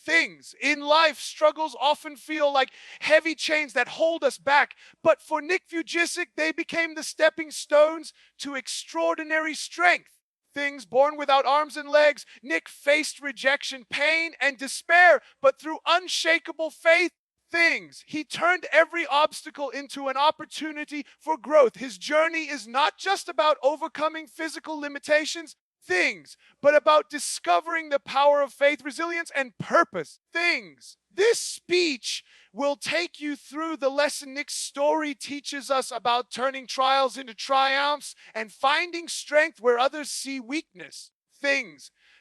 things. In life, struggles often feel like heavy chains that hold us back. But for Nick Vujicic, they became the stepping stones to extraordinary strength. Things born without arms and legs, Nick faced rejection, pain, and despair, but through unshakable faith, he turned every obstacle into an opportunity for growth. His journey is not just about overcoming physical limitations, but about discovering the power of faith, resilience, and purpose. This speech will take you through the lesson Nick's story teaches us about turning trials into triumphs and finding strength where others see weakness.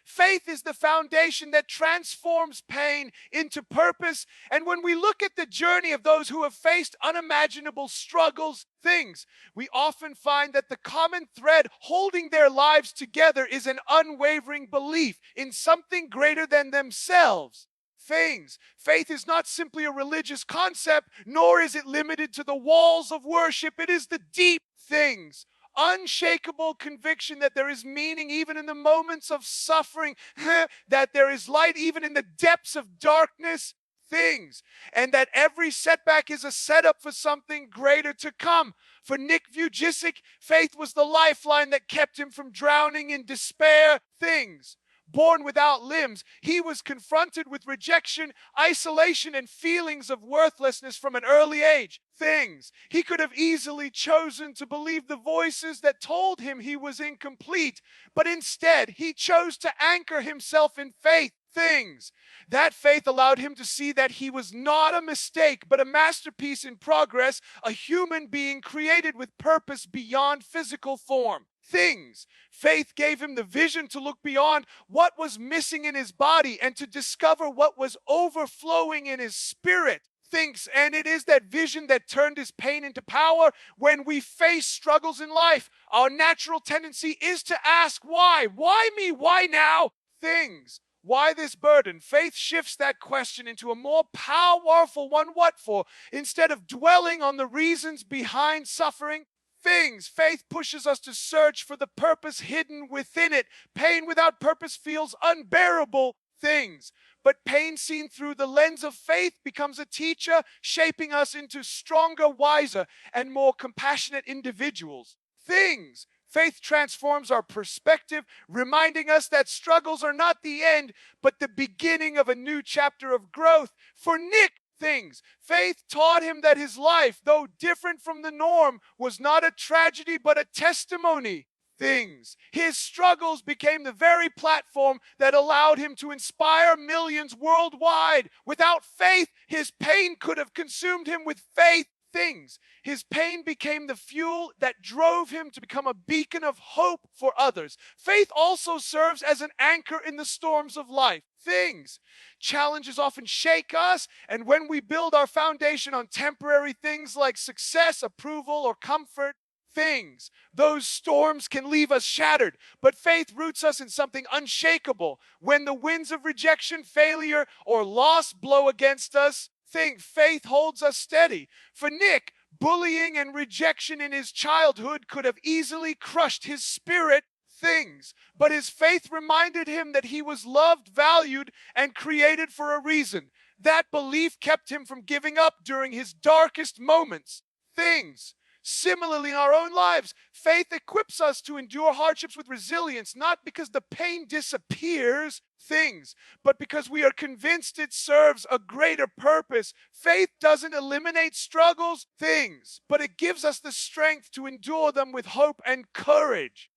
Faith is the foundation that transforms pain into purpose. And when we look at the journey of those who have faced unimaginable struggles, we often find that the common thread holding their lives together is an unwavering belief in something greater than themselves. Faith is not simply a religious concept, nor is it limited to the walls of worship. It is the deep unshakable conviction that there is meaning even in the moments of suffering, that there is light even in the depths of darkness, and that every setback is a setup for something greater to come. For Nick Vujicic, faith was the lifeline that kept him from drowning in despair. Born without limbs, he was confronted with rejection, isolation, and feelings of worthlessness from an early age. He could have easily chosen to believe the voices that told him he was incomplete, but instead he chose to anchor himself in faith. That faith allowed him to see that he was not a mistake, but a masterpiece in progress, a human being created with purpose beyond physical form. Faith gave him the vision to look beyond what was missing in his body and to discover what was overflowing in his spirit. And it is that vision that turned his pain into power. When we face struggles in life, our natural tendency is to ask, why? Why me? Why now? Why this burden? Faith shifts that question into a more powerful one. What for? Instead of dwelling on the reasons behind suffering, faith pushes us to search for the purpose hidden within it. Pain without purpose feels unbearable. But pain seen through the lens of faith becomes a teacher, shaping us into stronger, wiser, and more compassionate individuals. Faith transforms our perspective, reminding us that struggles are not the end, but the beginning of a new chapter of growth. For Nick, faith taught him that his life, though different from the norm, was not a tragedy, but a testimony. His struggles became the very platform that allowed him to inspire millions worldwide. Without faith, his pain could have consumed him. With faith, his pain became the fuel that drove him to become a beacon of hope for others. Faith also serves as an anchor in the storms of life. Challenges often shake us, and when we build our foundation on temporary things like success, approval, or comfort, those storms can leave us shattered. But faith roots us in something unshakable. When the winds of rejection, failure, or loss blow against us, faith holds us steady. For Nick, bullying and rejection in his childhood could have easily crushed his spirit. But his faith reminded him that he was loved, valued, and created for a reason. That belief kept him from giving up during his darkest moments. Similarly, in our own lives, faith equips us to endure hardships with resilience, not because the pain disappears, but because we are convinced it serves a greater purpose. Faith doesn't eliminate struggles, but it gives us the strength to endure them with hope and courage.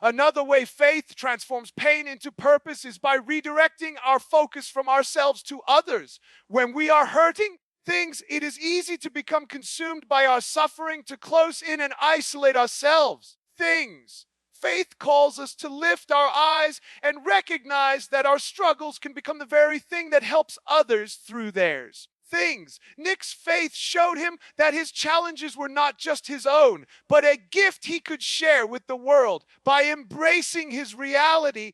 Another way faith transforms pain into purpose is by redirecting our focus from ourselves to others. When we are hurting, it is easy to become consumed by our suffering, to close in and isolate ourselves. Faith calls us to lift our eyes and recognize that our struggles can become the very thing that helps others through theirs. Nick's faith showed him that his challenges were not just his own, but a gift he could share with the world. By embracing his reality,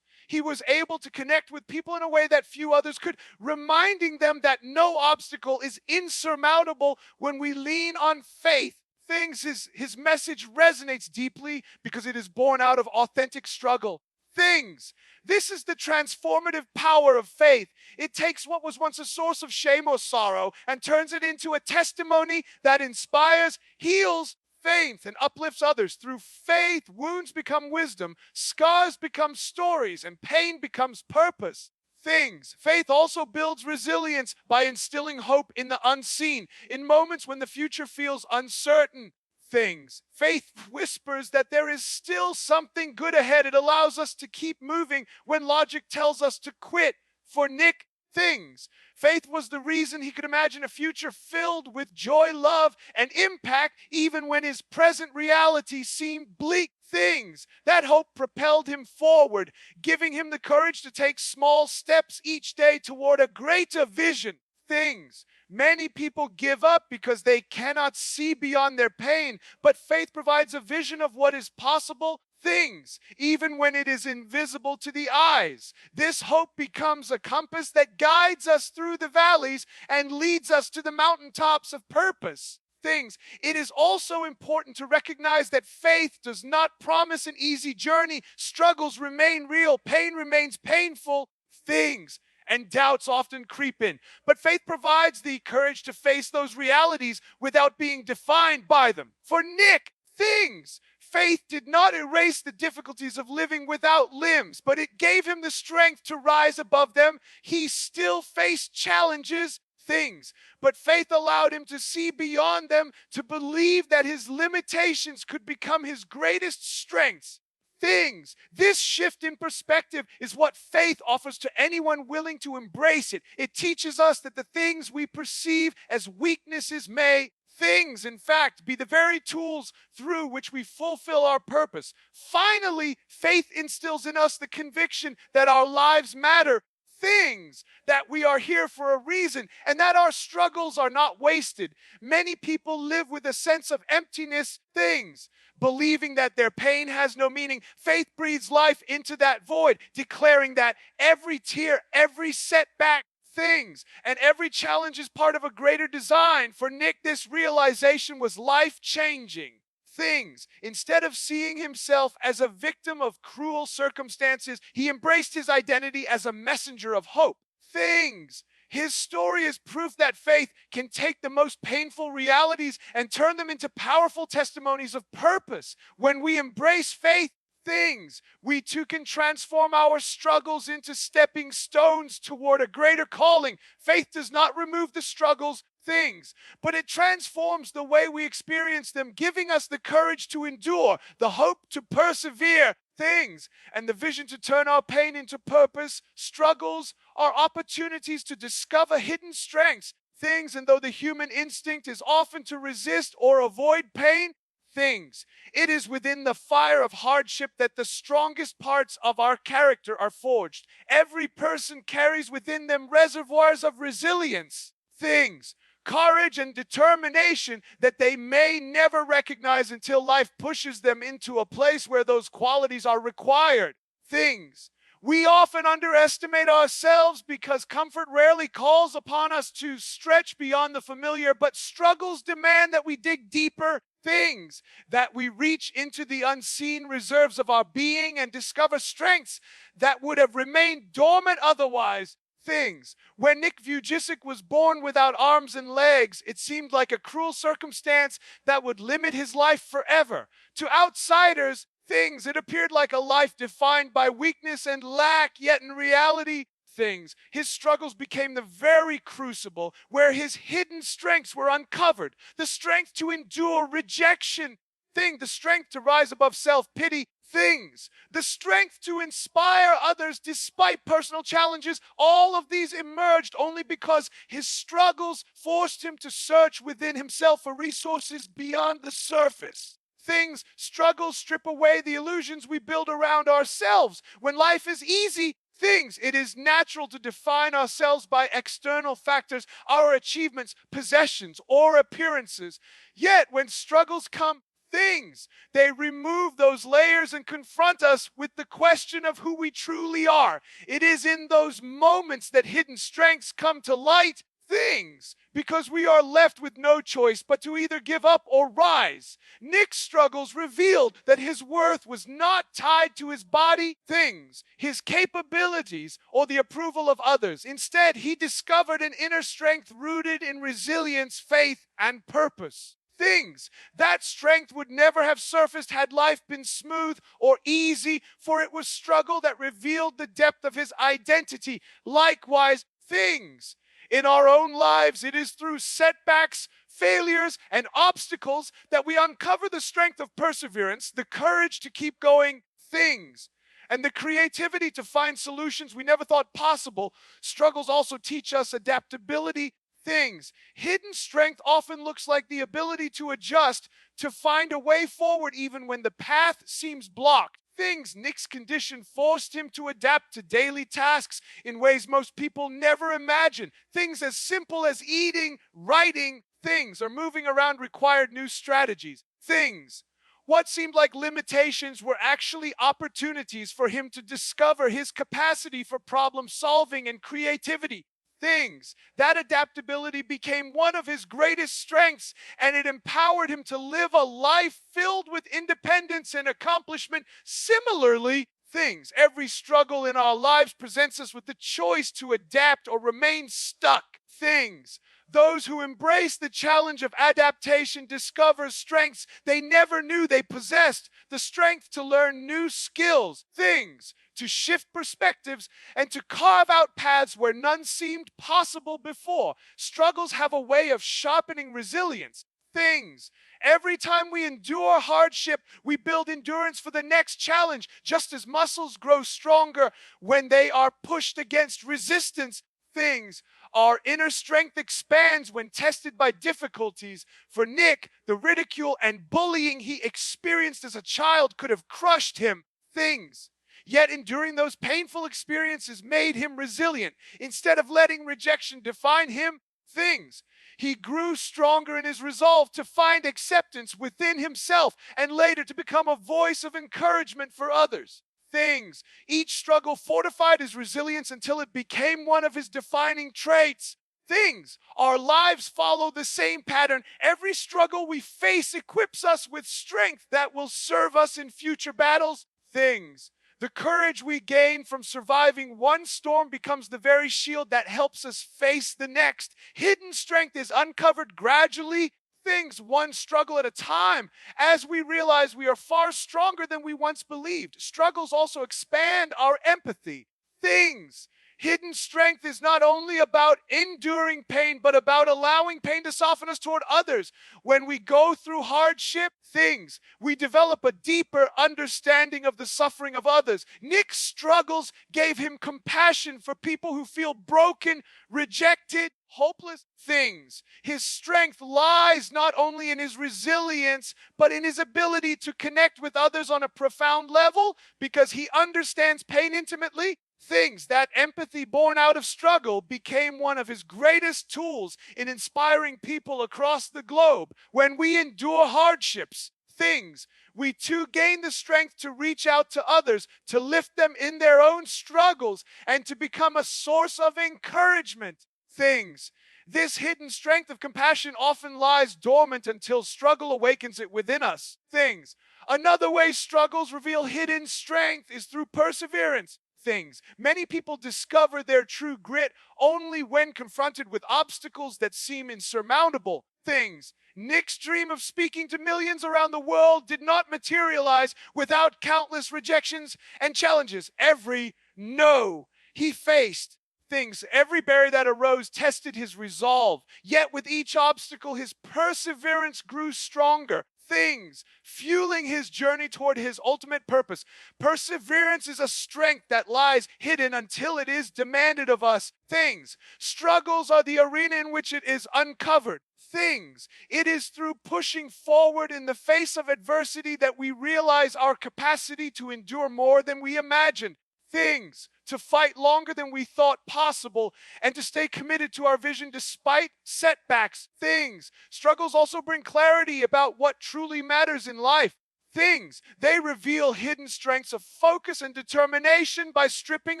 he was able to connect with people in a way that few others could, reminding them that no obstacle is insurmountable when we lean on faith. His message resonates deeply because it is born out of authentic struggle. things. This is the transformative power of faith. It takes what was once a source of shame or sorrow and turns it into a testimony that inspires, heals, faith, and uplifts others. Through faith, wounds become wisdom, scars become stories, and pain becomes purpose. Things. Faith also builds resilience by instilling hope in the unseen, in moments when the future feels uncertain. Things. Faith whispers that there is still something good ahead. It allows us to keep moving when logic tells us to quit. For Nick, things. Faith was the reason he could imagine a future filled with joy, love, and impact, even when his present reality seemed bleak. Things. That hope propelled him forward, giving him the courage to take small steps each day toward a greater vision. Things. Many people give up because they cannot see beyond their pain, but faith provides a vision of what is possible. Things, even when it is invisible to the eyes. This hope becomes a compass that guides us through the valleys and leads us to the mountaintops of purpose. Things. It is also important to recognize that faith does not promise an easy journey. Struggles remain real, pain remains painful. Things. And doubts often creep in. But faith provides the courage to face those realities without being defined by them. For Nick, things. Faith did not erase the difficulties of living without limbs, but it gave him the strength to rise above them. He still faced challenges, things, but faith allowed him to see beyond them, to believe that his limitations could become his greatest strengths. Things. This shift in perspective is what faith offers to anyone willing to embrace it. It teaches us that the things we perceive as weaknesses may, things, in fact, be the very tools through which we fulfill our purpose. Finally, faith instills in us the conviction that our lives matter. Things. That we are here for a reason and that our struggles are not wasted. Many people live with a sense of emptiness. Things. Believing that their pain has no meaning. Faith breathes life into that void, declaring that every tear, every setback, things, and every challenge is part of a greater design. For Nick, this realization was life-changing. Things. Instead of seeing himself as a victim of cruel circumstances, he embraced his identity as a messenger of hope. Things. His story is proof that faith can take the most painful realities and turn them into powerful testimonies of purpose. When we embrace faith, things, we too can transform our struggles into stepping stones toward a greater calling. Faith does not remove the struggles, things, but it transforms the way we experience them, giving us the courage to endure, the hope to persevere, things, and the vision to turn our pain into purpose. Struggles are opportunities to discover hidden strengths, things, and though the human instinct is often to resist or avoid pain, things, it is within the fire of hardship that the strongest parts of our character are forged. Every person carries within them reservoirs of resilience, things, courage and determination that they may never recognize until life pushes them into a place where those qualities are required. Things. We often underestimate ourselves because comfort rarely calls upon us to stretch beyond the familiar, but struggles demand that we dig deeper. Things. That we reach into the unseen reserves of our being and discover strengths that would have remained dormant otherwise. Things. When Nick Vujicic was born without arms and legs, it seemed like a cruel circumstance that would limit his life forever. To outsiders, things, it appeared like a life defined by weakness and lack, yet in reality, things, his struggles became the very crucible where his hidden strengths were uncovered. The strength to endure rejection, the strength to rise above self-pity, things, the strength to inspire others despite personal challenges. All of these emerged only because his struggles forced him to search within himself for resources beyond the surface. Things, struggles strip away the illusions we build around ourselves. When life is easy, things, it is natural to define ourselves by external factors, our achievements, possessions, or appearances. Yet when struggles come, things, they remove those layers and confront us with the question of who we truly are. It is in those moments that hidden strengths come to light. things, because we are left with no choice but to either give up or rise. Nick's struggles revealed that his worth was not tied to his body, things, his capabilities, or the approval of others. Instead, he discovered an inner strength rooted in resilience, faith, and purpose. Things. That strength would never have surfaced had life been smooth or easy, for it was struggle that revealed the depth of his identity. Likewise, things. In our own lives, it is through setbacks, failures, and obstacles that we uncover the strength of perseverance, the courage to keep going, things, and the creativity to find solutions we never thought possible. Struggles also teach us adaptability, things. Hidden strength often looks like the ability to adjust, to find a way forward even when the path seems blocked. Things. Nick's condition forced him to adapt to daily tasks in ways most people never imagine. Things as simple as eating, writing, things, or moving around required new strategies. Things. What seemed like limitations were actually opportunities for him to discover his capacity for problem solving and creativity. Things. That adaptability became one of his greatest strengths, and it empowered him to live a life filled with independence and accomplishment. Similarly, things. Every struggle in our lives presents us with the choice to adapt or remain stuck. Things. Those who embrace the challenge of adaptation discover strengths they never knew they possessed. The strength to learn new skills, things, to shift perspectives, and to carve out paths where none seemed possible before. Struggles have a way of sharpening resilience, things. Every time we endure hardship, we build endurance for the next challenge, just as muscles grow stronger when they are pushed against resistance, things. Our inner strength expands when tested by difficulties. For Nick, the ridicule and bullying he experienced as a child could have crushed him, things. Yet enduring those painful experiences made him resilient. Instead of letting rejection define him, things. He grew stronger in his resolve to find acceptance within himself and later to become a voice of encouragement for others. Things. Each struggle fortified his resilience until it became one of his defining traits. Things. Our lives follow the same pattern. Every struggle we face equips us with strength that will serve us in future battles. Things. The courage we gain from surviving one storm becomes the very shield that helps us face the next. Hidden strength is uncovered gradually, things, one struggle at a time, as we realize we are far stronger than we once believed. Struggles also expand our empathy. Things. Hidden strength is not only about enduring pain, but about allowing pain to soften us toward others. When we go through hardship, things, we develop a deeper understanding of the suffering of others. Nick's struggles gave him compassion for people who feel broken, rejected, hopeless, things. His strength lies not only in his resilience, but in his ability to connect with others on a profound level because he understands pain intimately. Things. That empathy born out of struggle became one of his greatest tools in inspiring people across the globe. When we endure hardships, things, we too gain the strength to reach out to others, to lift them in their own struggles, and to become a source of encouragement. Things. This hidden strength of compassion often lies dormant until struggle awakens it within us. Things. Another way struggles reveal hidden strength is through perseverance. Things. Many people discover their true grit only when confronted with obstacles that seem insurmountable. Things. Nick's dream of speaking to millions around the world did not materialize without countless rejections and challenges. Every no he faced, things, every barrier that arose tested his resolve. Yet with each obstacle, his perseverance grew stronger. Things, fueling his journey toward his ultimate purpose. Perseverance is a strength that lies hidden until it is demanded of us. Things, struggles are the arena in which it is uncovered. Things, it is through pushing forward in the face of adversity that we realize our capacity to endure more than we imagined. Things, to fight longer than we thought possible, and to stay committed to our vision despite setbacks. Things. Struggles also bring clarity about what truly matters in life. things. They reveal hidden strengths of focus and determination by stripping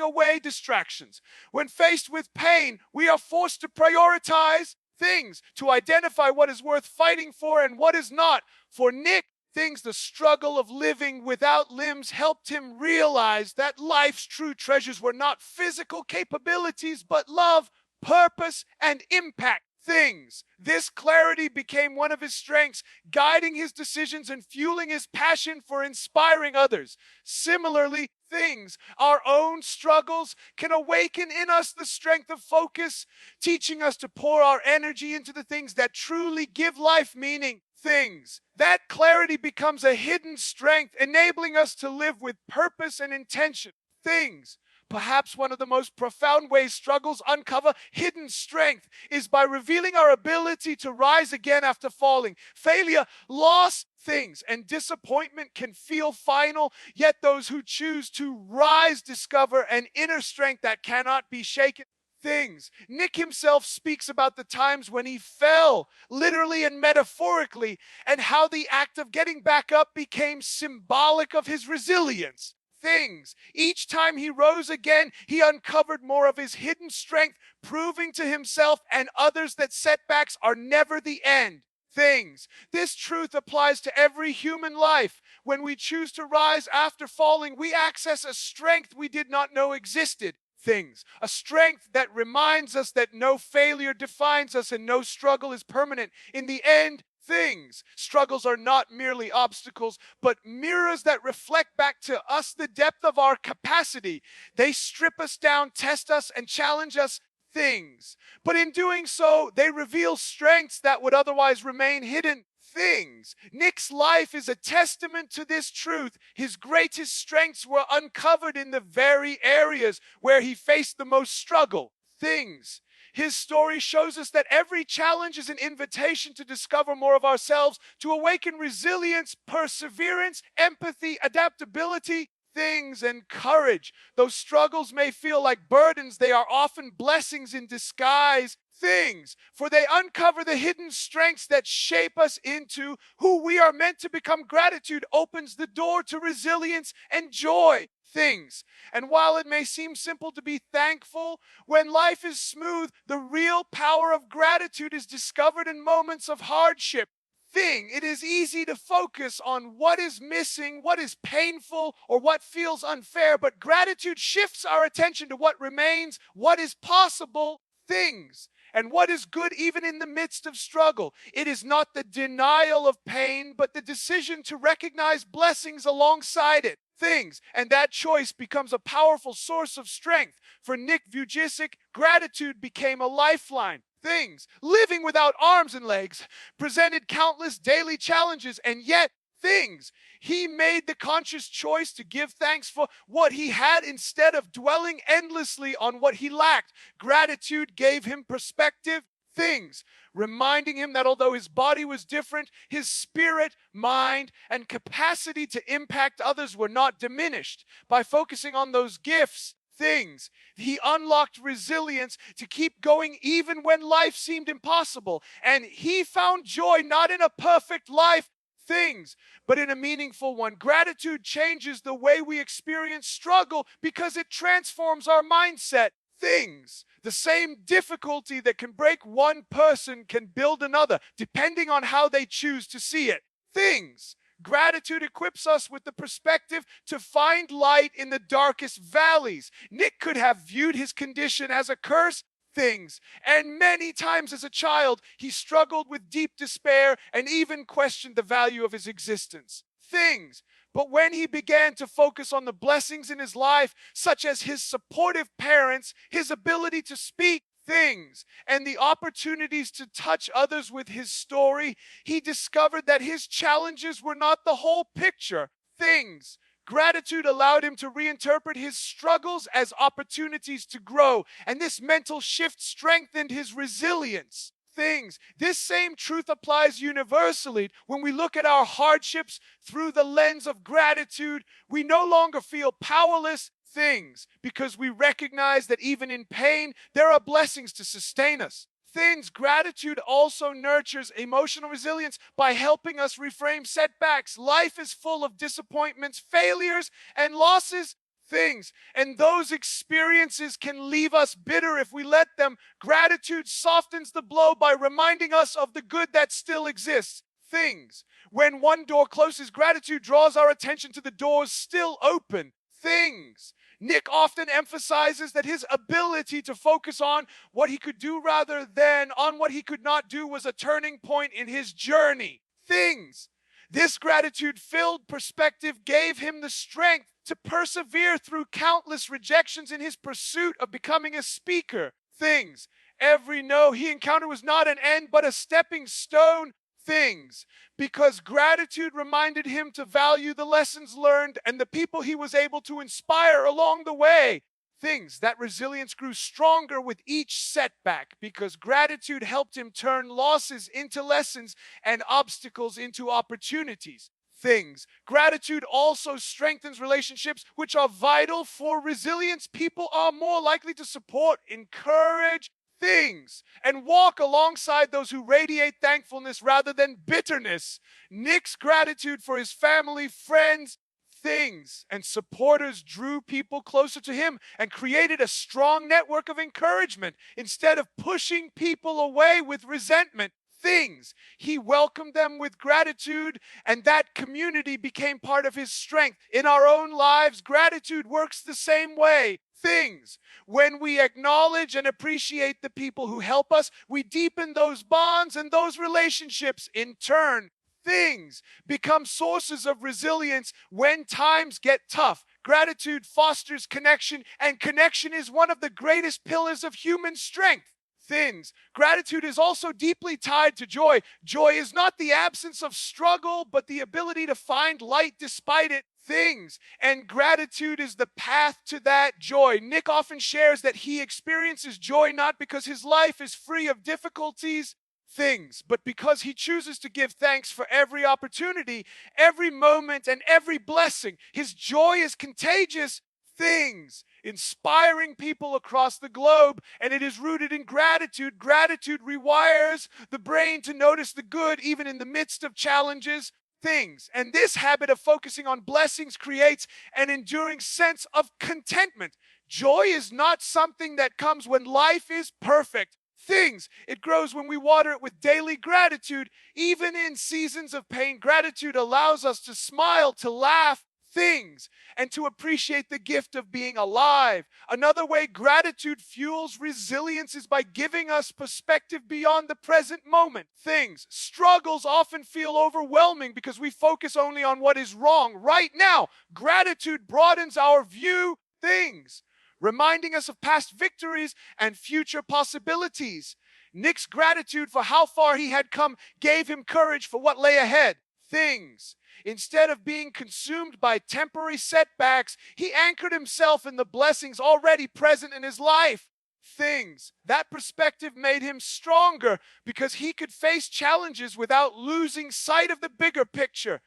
away distractions. When faced with pain, we are forced to prioritize things, to identify what is worth fighting for and what is not. For Nick, things, the struggle of living without limbs helped him realize that life's true treasures were not physical capabilities, but love, purpose, and impact. Things. This clarity became one of his strengths, guiding his decisions and fueling his passion for inspiring others. Similarly, things, our own struggles, can awaken in us the strength of focus, teaching us to pour our energy into the things that truly give life meaning. Things. That clarity becomes a hidden strength, enabling us to live with purpose and intention. Things. Perhaps one of the most profound ways struggles uncover hidden strength is by revealing our ability to rise again after falling. Failure, loss, things, and disappointment can feel final, yet those who choose to rise discover an inner strength that cannot be shaken. Things. Nick himself speaks about the times when he fell, literally and metaphorically, and how the act of getting back up became symbolic of his resilience. Things. Each time he rose again, he uncovered more of his hidden strength, proving to himself and others that setbacks are never the end. Things. This truth applies to every human life. When we choose to rise after falling, we access a strength we did not know existed. Things. A strength that reminds us that no failure defines us and no struggle is permanent. In the end, things. Struggles are not merely obstacles, but mirrors that reflect back to us the depth of our capacity. They strip us down, test us, and challenge us. Things. But in doing so, they reveal strengths that would otherwise remain hidden. Things. Nick's life is a testament to this truth. His greatest strengths were uncovered in the very areas where he faced the most struggle. Things. His story shows us that every challenge is an invitation to discover more of ourselves, to awaken resilience, perseverance, empathy, adaptability, things, and courage. Though struggles may feel like burdens, they are often blessings in disguise. Things, for they uncover the hidden strengths that shape us into who we are meant to become. Gratitude opens the door to resilience and joy. Things. And while it may seem simple to be thankful, when life is smooth, the real power of gratitude is discovered in moments of hardship. Thing. It is easy to focus on what is missing, what is painful, or what feels unfair, but gratitude shifts our attention to what remains, what is possible. Things. And what is good even in the midst of struggle. It is not the denial of pain, but the decision to recognize blessings alongside it. Things. And that choice becomes a powerful source of strength. For Nick Vujicic, gratitude became a lifeline. Things. Living without arms and legs presented countless daily challenges, and yet things. He made the conscious choice to give thanks for what he had instead of dwelling endlessly on what he lacked. Gratitude gave him perspective. Things. Reminding him that although his body was different, his spirit, mind, and capacity to impact others were not diminished. By focusing on those gifts, things, he unlocked resilience to keep going even when life seemed impossible. And he found joy not in a perfect life, things, but in a meaningful one. Gratitude changes the way we experience struggle because it transforms our mindset. Things. The same difficulty that can break one person can build another, depending on how they choose to see it. Things. Gratitude equips us with the perspective to find light in the darkest valleys. Nick could have viewed his condition as a curse. Things. And many times as a child, he struggled with deep despair and even questioned the value of his existence. Things. But when he began to focus on the blessings in his life, such as his supportive parents, his ability to speak, things, and the opportunities to touch others with his story, he discovered that his challenges were not the whole picture. Things. Gratitude allowed him to reinterpret his struggles as opportunities to grow, and this mental shift strengthened his resilience. Things. This same truth applies universally. When we look at our hardships through the lens of gratitude, we no longer feel powerless. Things. Because we recognize that even in pain, there are blessings to sustain us. Things, gratitude also nurtures emotional resilience by helping us reframe setbacks. Life is full of disappointments, failures, and losses. Things, and those experiences can leave us bitter if we let them. Gratitude softens the blow by reminding us of the good that still exists. Things, when one door closes, gratitude draws our attention to the doors still open. Things, Nick often emphasizes that his ability to focus on what he could do rather than on what he could not do was a turning point in his journey. Things, this gratitude-filled perspective gave him the strength to persevere through countless rejections in his pursuit of becoming a speaker. Things, every no he encountered was not an end but a stepping stone. Things, because gratitude reminded him to value the lessons learned and the people he was able to inspire along the way. Things, that resilience grew stronger with each setback because gratitude helped him turn losses into lessons and obstacles into opportunities. Things, gratitude also strengthens relationships which are vital for resilience. People are more likely to support, encourage, things, and walk alongside those who radiate thankfulness rather than bitterness. Nick's gratitude for his family, friends, things, and supporters drew people closer to him and created a strong network of encouragement. Instead of pushing people away with resentment, things, he welcomed them with gratitude, and that community became part of his strength. In our own lives, gratitude works the same way. Things, when we acknowledge and appreciate the people who help us, we deepen those bonds, and those relationships in turn, things, become sources of resilience when times get tough. Gratitude fosters connection, and connection is one of the greatest pillars of human strength. Things, gratitude is also deeply tied to joy. Joy is not the absence of struggle, but the ability to find light despite it. Things, and gratitude is the path to that joy. Nick often shares that he experiences joy not because his life is free of difficulties, things, but because he chooses to give thanks for every opportunity, every moment, and every blessing. His joy is contagious. Things, inspiring people across the globe, and it is rooted in gratitude. Gratitude rewires the brain to notice the good even in the midst of challenges. Things, and this habit of focusing on blessings creates an enduring sense of contentment. Joy is not something that comes when life is perfect. Things, it grows when we water it with daily gratitude. Even in seasons of pain, gratitude allows us to smile, to laugh, things, and to appreciate the gift of being alive. Another way gratitude fuels resilience is by giving us perspective beyond the present moment. Things, struggles often feel overwhelming because we focus only on what is wrong right now. Gratitude broadens our view. Things, reminding us of past victories and future possibilities. Nick's gratitude for how far he had come gave him courage for what lay ahead. Things, instead of being consumed by temporary setbacks, he anchored himself in the blessings already present in his life. Things, that perspective made him stronger because he could face challenges without losing sight of the bigger picture.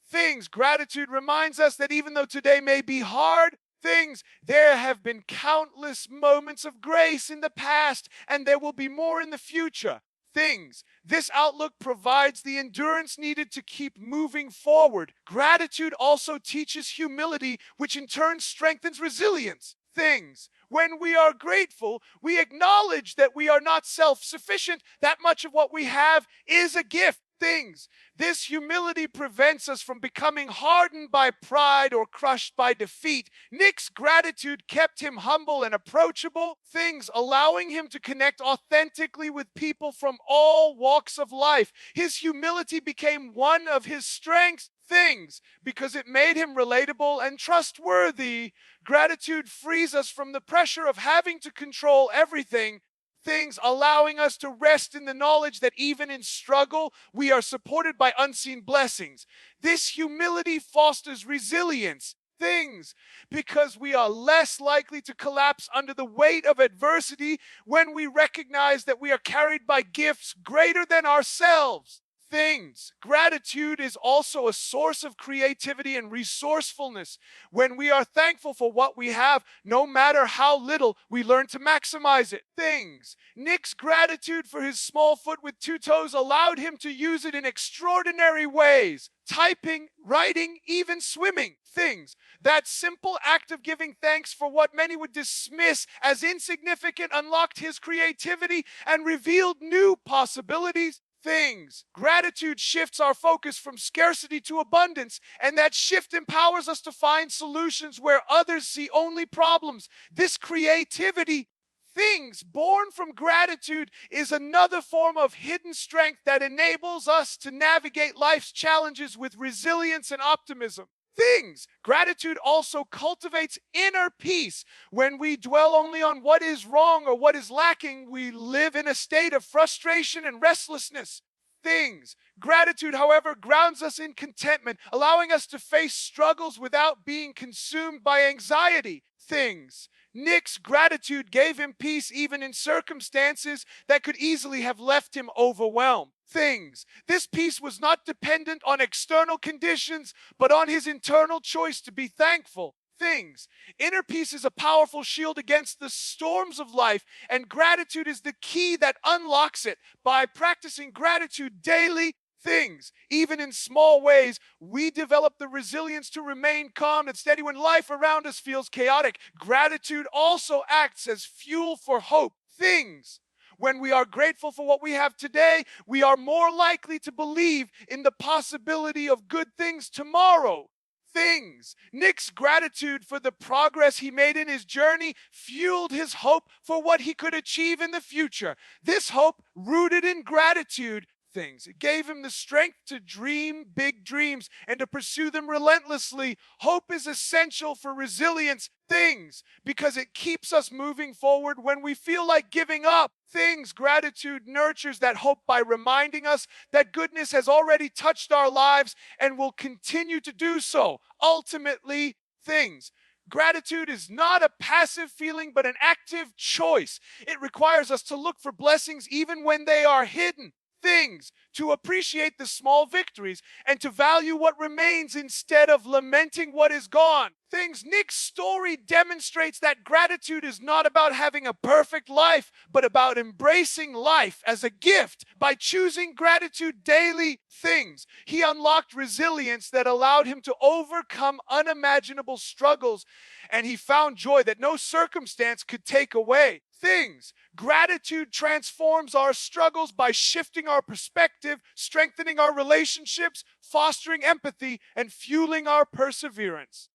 Things, gratitude reminds us that even though today may be hard, things, there have been countless moments of grace in the past, and there will be more in the future. Things, this outlook provides the endurance needed to keep moving forward. Gratitude also teaches humility, which in turn strengthens resilience. Things, when we are grateful, we acknowledge that we are not self-sufficient, that much of what we have is a gift. Things, this humility prevents us from becoming hardened by pride or crushed by defeat. Nick's gratitude kept him humble and approachable. Things, allowing him to connect authentically with people from all walks of life. His humility became one of his strengths. Things, because it made him relatable and trustworthy. Gratitude frees us from the pressure of having to control everything. Things, allowing us to rest in the knowledge that even in struggle, we are supported by unseen blessings. This humility fosters resilience. Things, because we are less likely to collapse under the weight of adversity when we recognize that we are carried by gifts greater than ourselves. things. Gratitude is also a source of creativity and resourcefulness. When we are thankful for what we have, no matter how little, we learn to maximize it. Things. Nick's gratitude for his small foot with two toes allowed him to use it in extraordinary ways. Typing, writing, even swimming. Things. That simple act of giving thanks for what many would dismiss as insignificant unlocked his creativity and revealed new possibilities. Things. Gratitude shifts our focus from scarcity to abundance, and that shift empowers us to find solutions where others see only problems. This creativity, things born from gratitude, is another form of hidden strength that enables us to navigate life's challenges with resilience and optimism. Things. Gratitude also cultivates inner peace. When we dwell only on what is wrong or what is lacking, we live in a state of frustration and restlessness. Things. Gratitude, however, grounds us in contentment, allowing us to face struggles without being consumed by anxiety. Things. Nick's gratitude gave him peace even in circumstances that could easily have left him overwhelmed. Things. This peace was not dependent on external conditions, but on his internal choice to be thankful. Things. Inner peace is a powerful shield against the storms of life, and gratitude is the key that unlocks it. By practicing gratitude daily, things, even in small ways, we develop the resilience to remain calm and steady when life around us feels chaotic. Gratitude also acts as fuel for hope. Things. When we are grateful for what we have today, we are more likely to believe in the possibility of good things tomorrow. Things. Nick's gratitude for the progress he made in his journey fueled his hope for what he could achieve in the future. This hope, rooted in gratitude, things. It gave him the strength to dream big dreams and to pursue them relentlessly. Hope is essential for resilience, things, because it keeps us moving forward when we feel like giving up. Things. Gratitude nurtures that hope by reminding us that goodness has already touched our lives and will continue to do so. Ultimately, things. Gratitude is not a passive feeling, but an active choice. It requires us to look for blessings even when they are hidden. Things. To appreciate the small victories and to value what remains instead of lamenting what is gone. Things. Nick's story demonstrates that gratitude is not about having a perfect life, but about embracing life as a gift. By choosing gratitude daily, things, he unlocked resilience that allowed him to overcome unimaginable struggles, and he found joy that no circumstance could take away. Things. Gratitude transforms our struggles by shifting our perspective, strengthening our relationships, fostering empathy, and fueling our perseverance.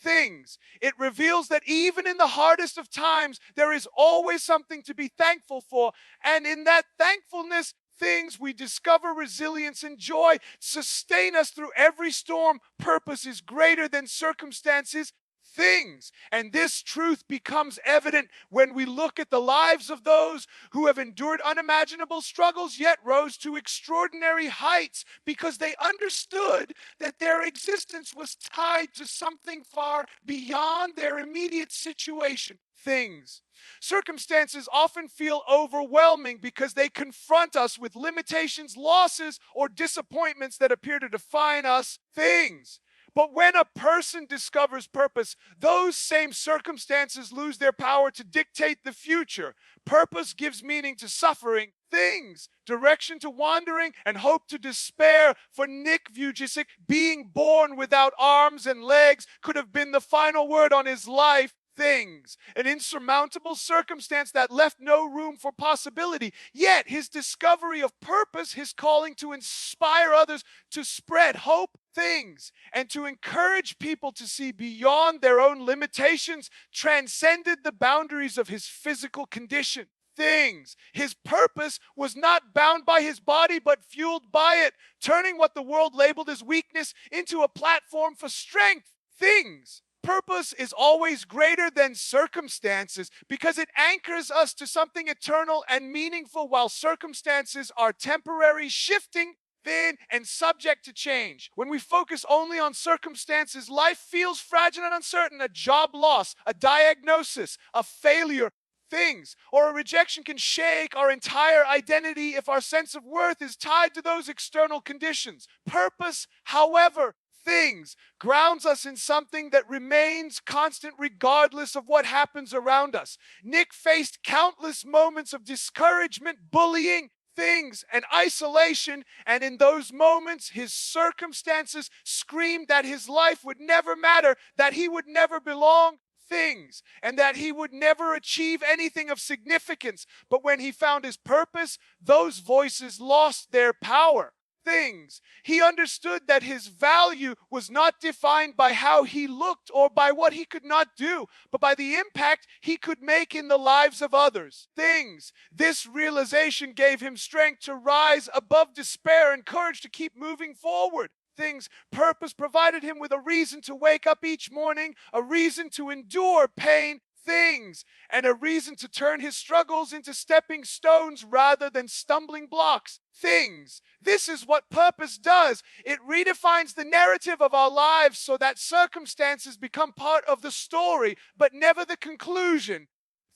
Things. It reveals that even in the hardest of times, there is always something to be thankful for, and in that thankfulness, things, we discover resilience and joy sustain us through every storm. Purpose is greater than circumstances. Things. And this truth becomes evident when we look at the lives of those who have endured unimaginable struggles yet rose to extraordinary heights because they understood that their existence was tied to something far beyond their immediate situation. Things. Circumstances often feel overwhelming because they confront us with limitations, losses, or disappointments that appear to define us. Things. But when a person discovers purpose, those same circumstances lose their power to dictate the future. Purpose gives meaning to suffering, things, direction to wandering, and hope to despair. For Nick Vujicic, being born without arms and legs could have been the final word on his life. Things, an insurmountable circumstance that left no room for possibility. Yet his discovery of purpose, his calling to inspire others to spread hope, things, and to encourage people to see beyond their own limitations, transcended the boundaries of his physical condition. Things. His purpose was not bound by his body, but fueled by it, turning what the world labeled as weakness into a platform for strength. Things. Purpose is always greater than circumstances because it anchors us to something eternal and meaningful, while circumstances are temporary, shifting, thin, and subject to change. When we focus only on circumstances, life feels fragile and uncertain. A job loss, a diagnosis, a failure. things. Or a rejection can shake our entire identity if our sense of worth is tied to those external conditions. Purpose, however, things grounds us in something that remains constant regardless of what happens around us. Nick faced countless moments of discouragement, bullying, things, and isolation, and in those moments, his circumstances screamed that his life would never matter, that he would never belong, things, and that he would never achieve anything of significance. But when he found his purpose, those voices lost their power. Things. He understood that his value was not defined by how he looked or by what he could not do, but by the impact he could make in the lives of others. Things. This realization gave him strength to rise above despair and courage to keep moving forward. Things. Purpose provided him with a reason to wake up each morning, a reason to endure pain, things, and a reason to turn his struggles into stepping stones rather than stumbling blocks. Things. This is what purpose does. It redefines the narrative of our lives so that circumstances become part of the story, but never the conclusion.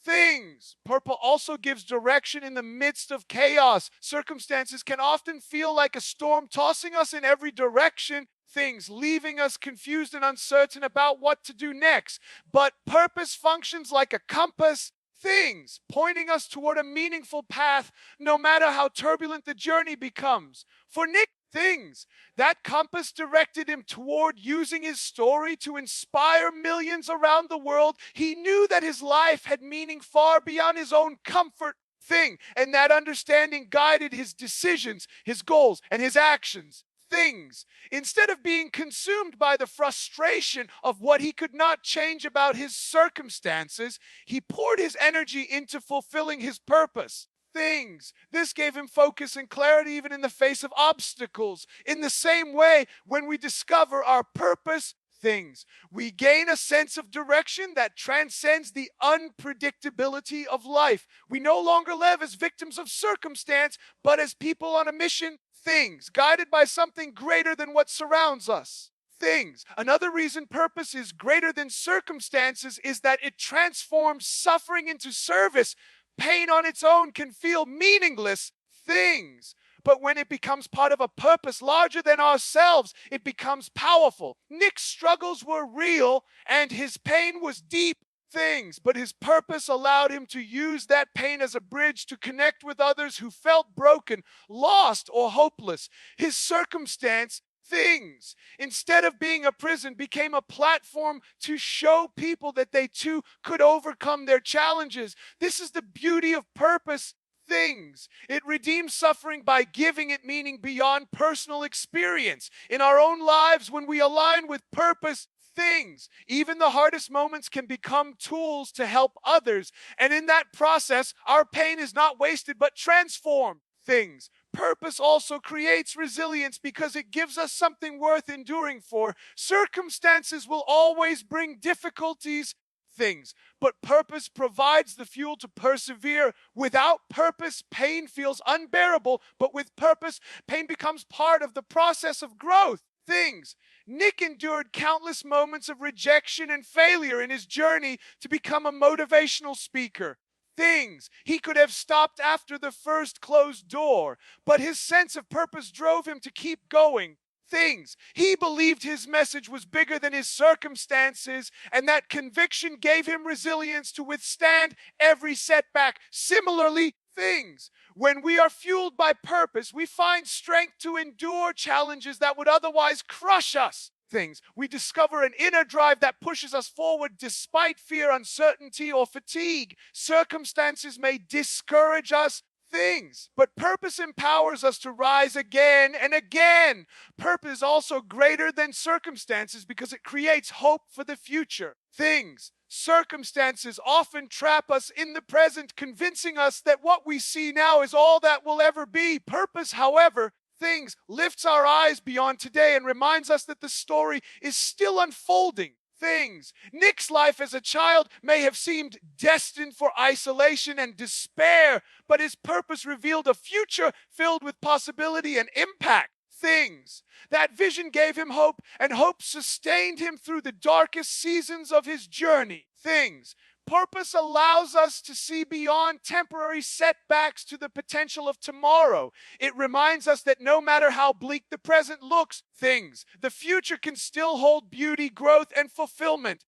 Things. Purpose also gives direction in the midst of chaos. Circumstances can often feel like a storm tossing us in every direction, things, leaving us confused and uncertain about what to do next. But purpose functions like a compass, things, pointing us toward a meaningful path, no matter how turbulent the journey becomes. For Nick, things, that compass directed him toward using his story to inspire millions around the world. He knew that his life had meaning far beyond his own comfort, thing, and that understanding guided his decisions, his goals, and his actions. Things. Instead of being consumed by the frustration of what he could not change about his circumstances, he poured his energy into fulfilling his purpose. Things. This gave him focus and clarity even in the face of obstacles. In the same way, when we discover our purpose, things, we gain a sense of direction that transcends the unpredictability of life. We no longer live as victims of circumstance, but as people on a mission, things, guided by something greater than what surrounds us. Things. Another reason purpose is greater than circumstances is that it transforms suffering into service. Pain on its own can feel meaningless, things. But when it becomes part of a purpose larger than ourselves, it becomes powerful. Nick's struggles were real and his pain was deep, things. But his purpose allowed him to use that pain as a bridge to connect with others who felt broken, lost, or hopeless. His circumstance, things, instead of being a prison, became a platform to show people that they too could overcome their challenges. This is the beauty of purpose, things. It redeems suffering by giving it meaning beyond personal experience. In our own lives, when we align with purpose, things, even the hardest moments can become tools to help others. And in that process, our pain is not wasted but transformed. Things. Purpose also creates resilience because it gives us something worth enduring for. Circumstances will always bring difficulties, things, but purpose provides the fuel to persevere. Without purpose, pain feels unbearable, but with purpose, pain becomes part of the process of growth. Things. Nick endured countless moments of rejection and failure in his journey to become a motivational speaker. Things. He could have stopped after the first closed door, but his sense of purpose drove him to keep going. Things. He believed his message was bigger than his circumstances, and that conviction gave him resilience to withstand every setback. Similarly, things. When we are fueled by purpose, we find strength to endure challenges that would otherwise crush us. Things. We discover an inner drive that pushes us forward despite fear, uncertainty, or fatigue. Circumstances may discourage us, things, but purpose empowers us to rise again and again. Purpose is also greater than circumstances because it creates hope for the future. Things. Circumstances often trap us in the present, convincing us that what we see now is all that will ever be. Purpose, however, things, lifts our eyes beyond today and reminds us that the story is still unfolding. Things. Nick's life as a child may have seemed destined for isolation and despair, but his purpose revealed a future filled with possibility and impact. Things. That vision gave him hope, and hope sustained him through the darkest seasons of his journey. Things. Purpose allows us to see beyond temporary setbacks to the potential of tomorrow. It reminds us that no matter how bleak the present looks, the future can still hold beauty, growth, and fulfillment.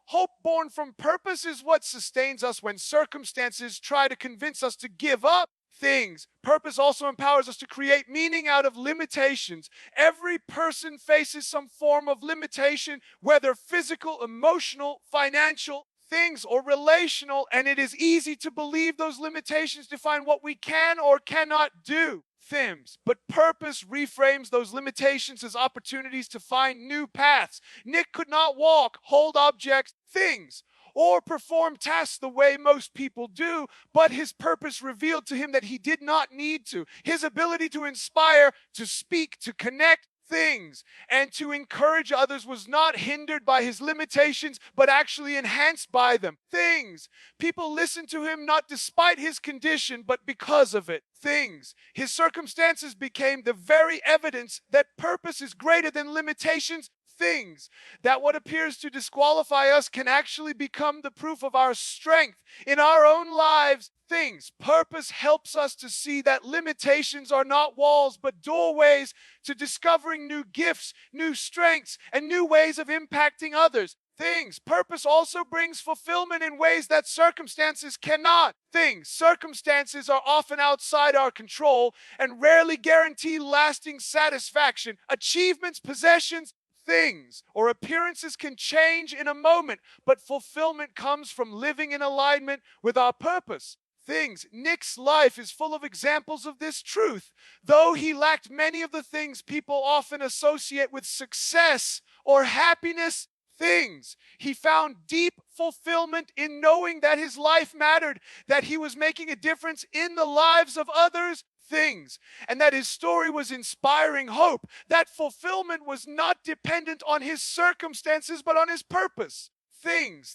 Hope born from purpose is what sustains us when circumstances try to convince us to give up. Purpose also empowers us to create meaning out of limitations. Every person faces some form of limitation, whether physical, emotional, financial, or relational, and it is easy to believe those limitations define what we can or cannot do. But purpose reframes those limitations as opportunities to find new paths. Nick could not walk, hold objects, or perform tasks the way most people do, but his purpose revealed to him that he did not need to. His ability to inspire, to speak, to connect, and to encourage others was not hindered by his limitations, but actually enhanced by them. People listened to him not despite his condition, but because of it. His circumstances became the very evidence that purpose is greater than limitations. That what appears to disqualify us can actually become the proof of our strength in our own lives. Purpose helps us to see that limitations are not walls, but doorways to discovering new gifts, new strengths, and new ways of impacting others. Purpose also brings fulfillment in ways that circumstances cannot. Circumstances are often outside our control and rarely guarantee lasting satisfaction. Achievements, possessions, or appearances can change in a moment, but fulfillment comes from living in alignment with our purpose. Nick's life is full of examples of this truth. Though he lacked many of the things people often associate with success or happiness, he found deep fulfillment in knowing that his life mattered, that he was making a difference in the lives of others, and that his story was inspiring hope. That fulfillment was not dependent on his circumstances, but on his purpose.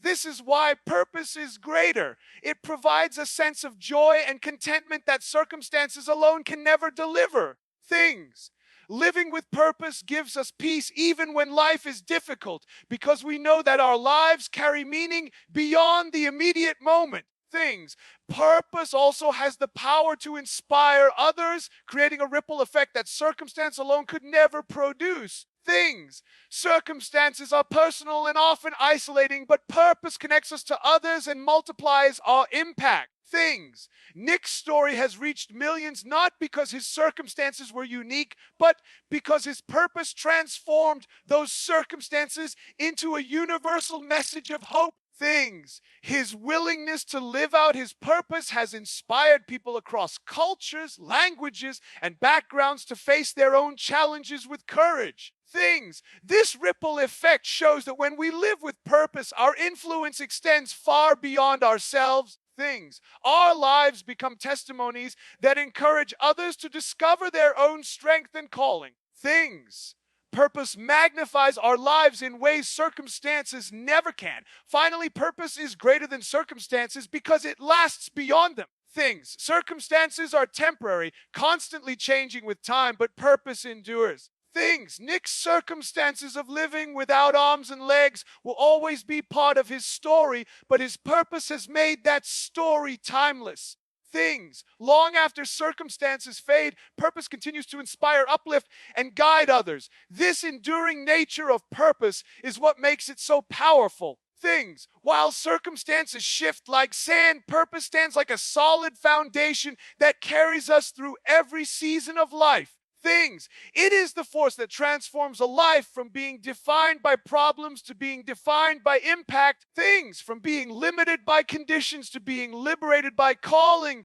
This is why purpose is greater. It provides a sense of joy and contentment that circumstances alone can never deliver. Living with purpose gives us peace even when life is difficult, because we know that our lives carry meaning beyond the immediate moment. Purpose also has the power to inspire others, creating a ripple effect that circumstance alone could never produce. Circumstances are personal and often isolating, but purpose connects us to others and multiplies our impact. Nick's story has reached millions not because his circumstances were unique, but because his purpose transformed those circumstances into a universal message of hope. His willingness to live out his purpose has inspired people across cultures, languages, and backgrounds to face their own challenges with courage. This ripple effect shows that when we live with purpose, our influence extends far beyond ourselves. Our lives become testimonies that encourage others to discover their own strength and calling. Purpose magnifies our lives in ways circumstances never can. Finally, purpose is greater than circumstances because it lasts beyond them. Circumstances are temporary, constantly changing with time, but purpose endures. Nick's circumstances of living without arms and legs will always be part of his story, but his purpose has made that story timeless. Long after circumstances fade, purpose continues to inspire, uplift, and guide others. This enduring nature of purpose is what makes it so powerful. While circumstances shift like sand, purpose stands like a solid foundation that carries us through every season of life. It is the force that transforms a life from being defined by problems to being defined by impact. From being limited by conditions to being liberated by calling.